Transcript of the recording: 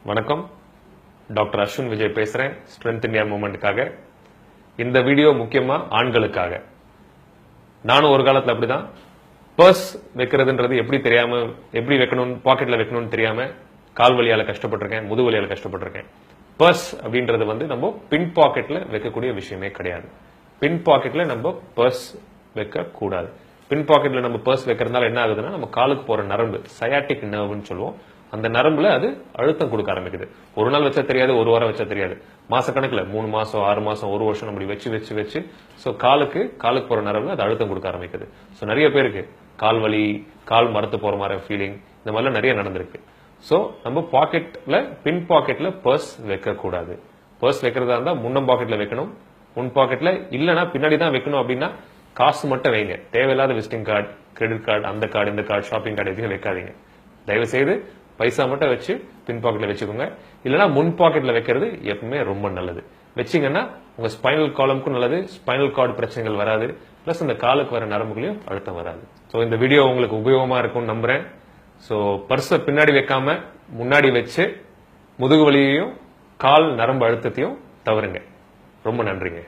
வணக்கம், டாக்டர் அஸ்வின் விஜய் பேசுறேன். Strength India மூவ்மெண்ட்டுக்காக. இந்த வீடியோ முக்கியமா ஆண்களுக்காக. நானும் ஒரு காலத்துல அப்படிதான் பர்ஸ் வைக்கிறதுன்றது எப்படி தெரியாம, எப்படி வைக்கணும், பாக்கெட்ல வைக்கணும்னு தெரியாம கால் வலியால கஷ்டப்பட்டிருக்கேன், முது வலியால கஷ்டப்பட்டிருக்கேன். பர்ஸ் அப்படின்றது நம்ம பின் பாக்கெட்ல வைக்கக்கூடிய விஷயமே கிடையாது. பின் பாக்கெட்ல நம்ம பர்ஸ் வைக்க கூடாது. பின் பாக்கெட்ல நம்ம பர்ஸ் வைக்கிறதுனால என்ன ஆகுதுன்னா, நம்ம காலுக்கு போற நரம்பு, சயாட்டிக் நர்வ்னு சொல்லுவோம், அந்த நரம்புல அது அழுத்தம் கொடுக்க ஆரம்பிக்குது. ஒரு நாள் வச்சா தெரியாது, ஒரு வாரம் வச்சா தெரியாது, மாசக்கணக்குல 3 மாசம் 6 மாசம் 1 வருஷம் நம்ம வச்சு வச்சு வச்சு சோ காலுக்கு போற நரம்புல அது அழுத்தம் கொடுக்க ஆரம்பிக்குது. சோ நிறைய பேருக்கு கால் வலி, கால் மரத்து போற மாதிரி ஃபீலிங், இந்த மாதிரிலாம் நிறைய நடந்திருக்கு. சோ நம்ம பாக்கெட்ல, பின் பாக்கெட்ல பர்ஸ் வைக்க கூடாது. பர்ஸ் வைக்கிறதா இருந்தா முன்னம் பாக்கெட்ல வைக்கணும். முன் பாக்கெட்ல இல்லனா பின்னாடி தான் வைக்கணும். அப்படின்னா காசு மட்டும் வைங்க. தேவையில்லாத விசிட்டிங் கார்டு, கிரெடிட் கார்டு, அந்த கார்டு, இந்த கார்டு, ஷாப்பிங் கார்டு எதுவும் வைக்காதீங்க. தயவு செய்து பைசா மட்டும் வச்சு பின் பாக்கெட்ல வச்சுக்கோங்க. இல்லனா முன் பாக்கெட்ல வைக்கிறது எப்பவுமே ரொம்ப நல்லது. வச்சீங்கன்னா உங்க ஸ்பைனல் காலம்க்கும் நல்லது, ஸ்பைனல் கார்டு பிரச்சனைகள் வராது, பிளஸ் இந்த காலுக்கு வர நரம்புகளையும் அழுத்தம் வராது. சோ இந்த வீடியோ உங்களுக்கு உபயோகமா இருக்கும்னு நம்புறேன். சோ பர்ஸ பின்னாடி வைக்காம முன்னாடி வச்சு முதுகு வலியையும் கால் நரம்பு அழுத்தத்தையும் தவறுங்க. ரொம்ப நன்றிங்க.